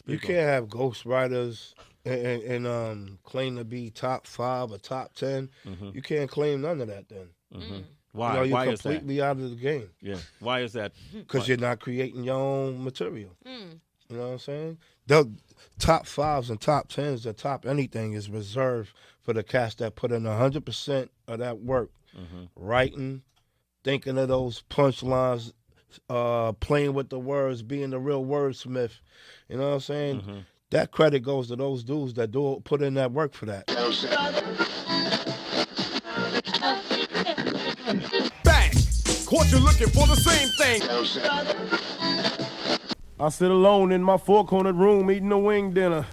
You can't have ghostwriters and claim to be top 5 or top 10. Mm-hmm. You can't claim none of that then. Mm-hmm. You Why? know, you're Why is that? completely out of the game Yeah. Why is that? because Why? you're not creating your own material. You know what I'm saying? The top 5s and top 10s, the top anything is reserved for the cats that put in 100% of that work, Mm-hmm. writing, thinking of those punchlines, playing with the words, being the real wordsmith. You know what I'm saying? Mm-hmm. That credit goes to those dudes that do put in that work for that. Bang! Caught you looking for the same thing. I sit alone in my four-cornered room eating a wing dinner.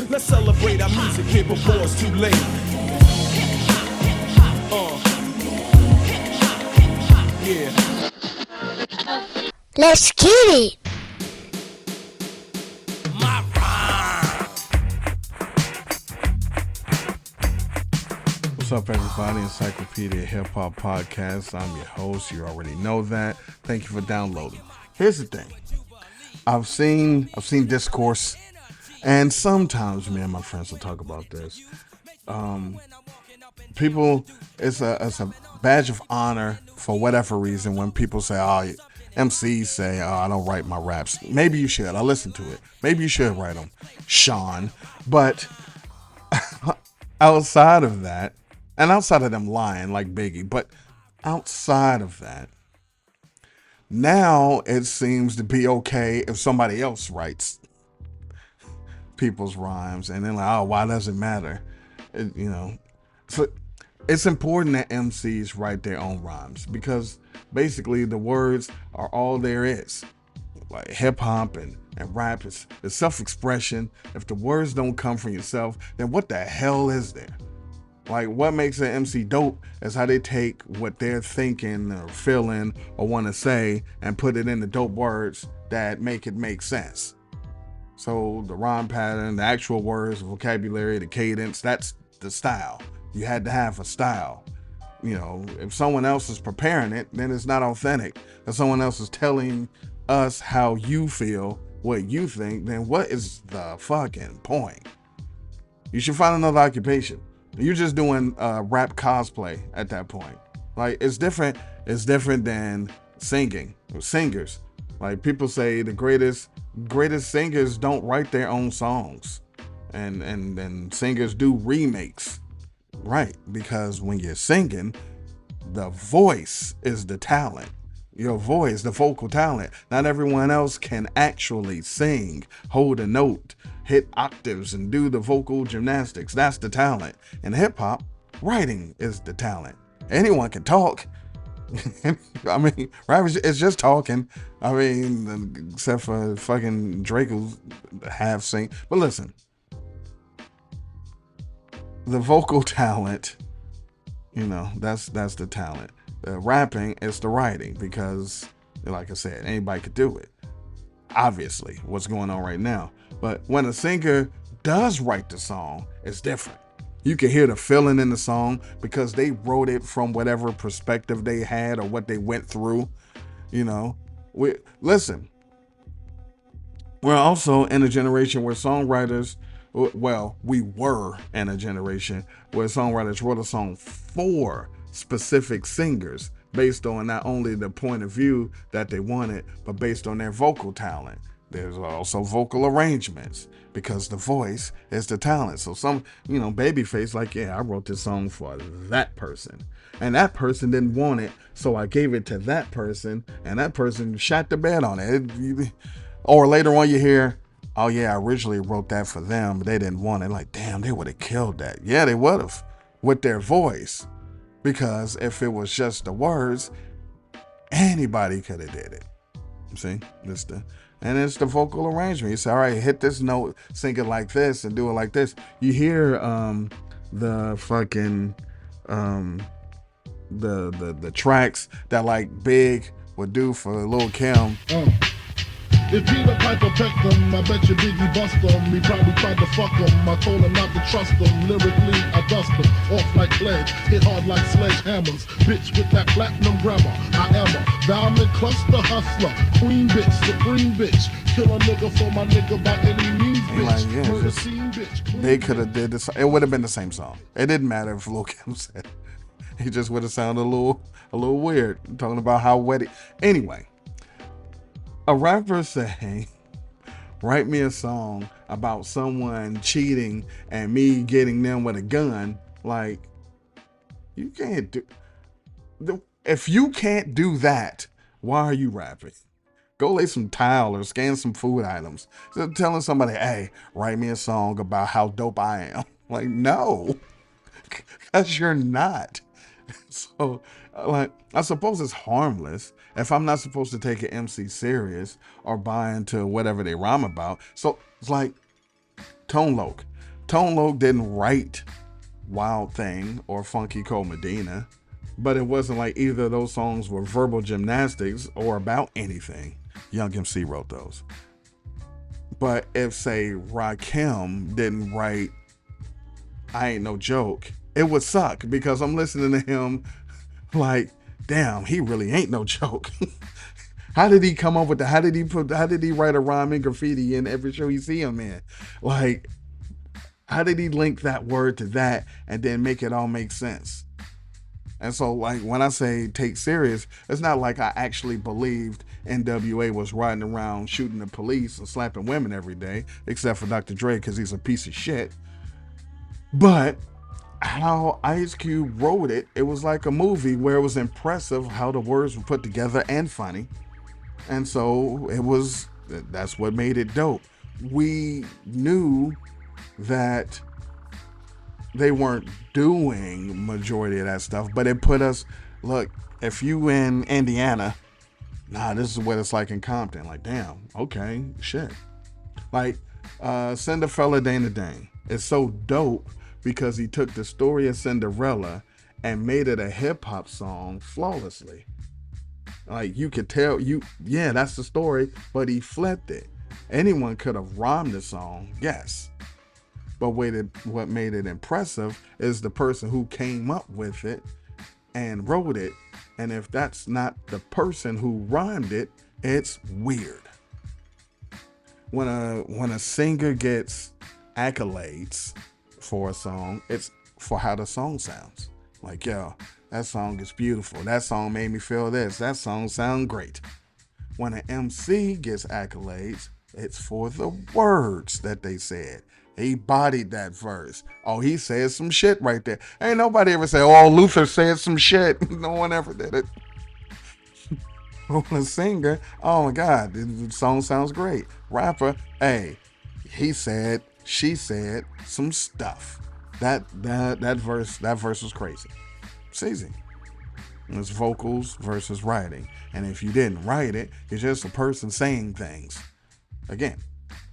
Let's celebrate our music here before it's too late. Yeah. Let's get it. What's up, everybody? Encyclopedia Hip Hop Podcast. I'm your host. You already know that. Thank you for downloading. Here's the thing. I've seen discourse, and sometimes me and my friends will talk about this. People, it's a badge of honor for whatever reason when people say, "Oh, MCs say, oh, I don't write my raps." Maybe you should. I listen to it. Maybe you should write them, Sean. But outside of that, and outside of them lying like Biggie, but outside of that, now it seems to be okay if somebody else writes people's rhymes, and then like, oh, why does it matter? So it's important that MCs write their own rhymes because basically the words are all there is. Like hip hop and rap is self-expression. If the words don't come from yourself, then what the hell is there? Like, what makes an MC dope is how they take what they're thinking or feeling or want to say and put it into dope words that make it make sense. So the rhyme pattern, the actual words, the vocabulary, the cadence, that's the style. You had to have a style. You know, if someone else is preparing it, then it's not authentic. If someone else is telling us how you feel, what you think, then what is the fucking point? You should find another occupation. You're just doing rap cosplay at that point. Like, it's different. It's different than singing. Singers, like people say, the greatest singers don't write their own songs, and singers do remakes, right? Because when you're singing, the voice is the talent. Your voice, the vocal talent. Not everyone else can actually sing, hold a note, hit octaves, and do the vocal gymnastics. That's the talent. In hip hop, writing is the talent. Anyone can talk. I mean, rap is just talking. I mean, except for fucking Drake who's half sing. But listen, the vocal talent, that's the talent. Rapping is the writing because, like I said, anybody could do it. Obviously, what's going on right now. But when a singer does write the song, it's different. You can hear the feeling in the song because they wrote it from whatever perspective they had or what they went through. Listen, we're also in a generation where songwriters, we were in a generation where songwriters wrote a song for specific singers based on not only the point of view that they wanted, but based on their vocal talent. There's also vocal arrangements because the voice is the talent. So some, Babyface, like, yeah, I wrote this song for that person. And that person didn't want it, so I gave it to that person, and that person shot the bed on it. Or later on you hear, oh yeah, I originally wrote that for them, but they didn't want it. Like, damn, they would have killed that. Yeah, they would have, with their voice. Because if it was just the words, anybody could have did it. See, and it's the vocal arrangement. You say, all right, hit this note, sing it like this, and do it like this. You hear the fucking the tracks that like Big would do for Lil' Kim. If Peter Piper pecked him, I bet you Biggie bust him. He probably tried to fuck him. I told him not to trust him. Lyrically, I dust him. Off like pledge, hit hard like sledgehammers. Bitch with that platinum grammar. I am a diamond cluster hustler. Queen bitch, supreme bitch. Kill a nigga for my nigga by any means, bitch. Like, yeah, Murder just, scene, bitch. they could have did this. It would have been the same song. It didn't matter if Lil Kim said it. He just would have sounded a little weird talking about how wet it. Anyway, a rapper saying, "Write me a song about someone cheating and me getting them with a gun." Like, you can't do. If you can't do that, why are you rapping? Go lay some tile or scan some food items. Just telling somebody, "Hey, write me a song about how dope I am." Like, no, because you're not. So, like, I suppose it's harmless if I'm not supposed to take an MC serious or buy into whatever they rhyme about. So it's like Tone Loc. Tone Loc didn't write Wild Thing or Funky Cold Medina, but it wasn't like either of those songs were verbal gymnastics or about anything. Young MC wrote those. But if, say, Rakim didn't write I Ain't No Joke, it would suck because I'm listening to him like, damn, he really ain't no joke. How did he come up with that? How did he write a rhyme in graffiti in every show you see him in? Like, how did he link that word to that and then make it all make sense? And so, like, when I say take serious, it's not like I actually believed NWA was riding around shooting the police and slapping women every day, except for Dr. Dre because he's a piece of shit. But how Ice Cube wrote it, it was like a movie where it was impressive how the words were put together and funny. And so that's what made it dope. We knew that they weren't doing majority of that stuff, but it put us, look, if you in Indiana, this is what it's like in Compton. Like, damn, okay, shit. Like, Cinderella Dana Dane. It's so dope because he took the story of Cinderella and made it a hip hop song flawlessly. Like, you could tell, that's the story, but he flipped it. Anyone could have rhymed the song, yes. But what made it impressive is the person who came up with it and wrote it. And if that's not the person who rhymed it, it's weird. When a singer gets accolades for a song, it's for how the song sounds. Like, yo, that song is beautiful. That song made me feel this. That song sound great. When an MC gets accolades, it's for the words that they said. He bodied that verse. Oh, he said some shit right there. Ain't nobody ever say, "Oh, Luther said some shit." No one ever did it. When a singer, oh my God, the song sounds great. Rapper, hey, he said, she said some stuff. That verse was crazy. It's easy. It's vocals versus writing. And if you didn't write it, you're just a person saying things. Again,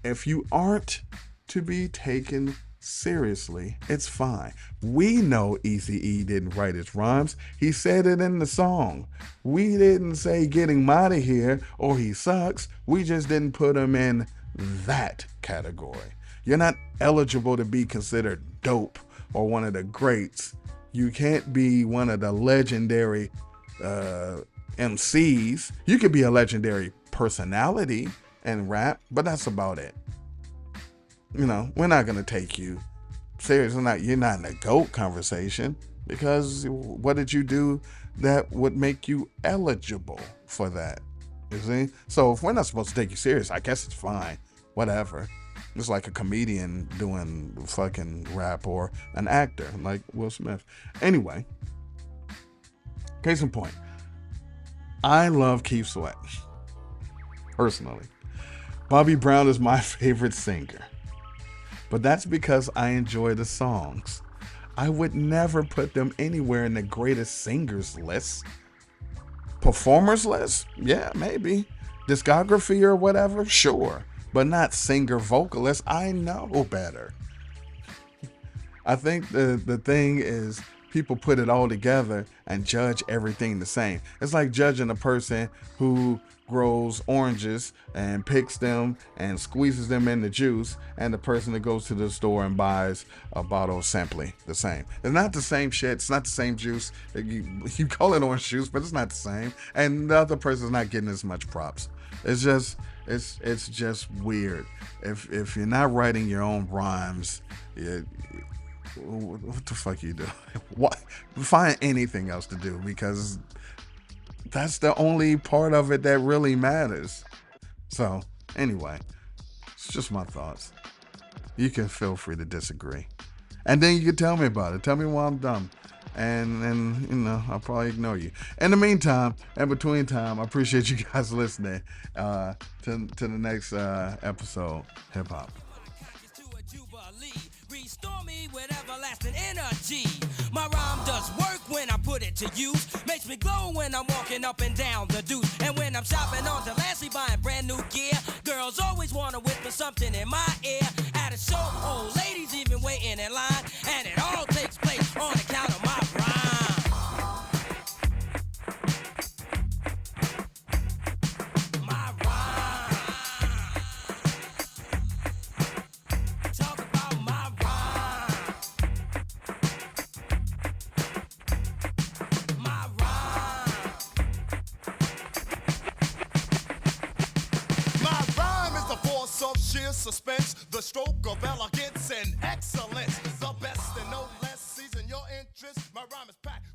if you aren't to be taken seriously, it's fine. We know Eazy-E didn't write his rhymes. He said it in the song. We didn't say get him out of here or he sucks. We just didn't put him in that category. You're not eligible to be considered dope or one of the greats. You can't be one of the legendary MCs. You could be a legendary personality and rap, but that's about it. You know, we're not going to take you serious. You're not in a GOAT conversation because what did you do that would make you eligible for that? You see? So if we're not supposed to take you serious, I guess it's fine. Whatever. It's like a comedian doing fucking rap or an actor like Will Smith. Anyway, case in point, I love Keith Sweat. Personally. Bobby Brown is my favorite singer. But that's because I enjoy the songs. I would never put them anywhere in the greatest singers list. Performers list? Yeah, maybe. Discography or whatever? Sure. But not singer vocalist. I know better. I think the thing is people put it all together and judge everything the same. It's like judging a person who grows oranges and picks them and squeezes them in the juice, and the person that goes to the store and buys a bottle is simply the same. It's not the same shit. It's not the same juice. You call it orange juice, but it's not the same. And the other person's not getting as much props. It's just weird. If you're not writing your own rhymes, what the fuck you do? What? Find anything else to do, because that's the only part of it that really matters. So anyway, it's just my thoughts. You can feel free to disagree, and then you can tell me about it. Tell me why I'm dumb, and you know, I'll probably ignore you. In the meantime, in between time, I appreciate you guys listening to the next episode, Hip Hop. Restore me with everlasting energy. My rhyme does work when I put it to use. Makes me glow when I'm walking up and down the deuce. And when I'm shopping on Delancey buying brand new gear, girls always want to whisper something in my ear. At a show, old ladies even waiting in line. And it all takes place on account of my rhyme. My rhyme. Talk about my rhyme. My rhyme. My rhyme is the force of sheer suspense, the stroke of elegance and excellence. The best and no less, season your interest. My rhyme is packed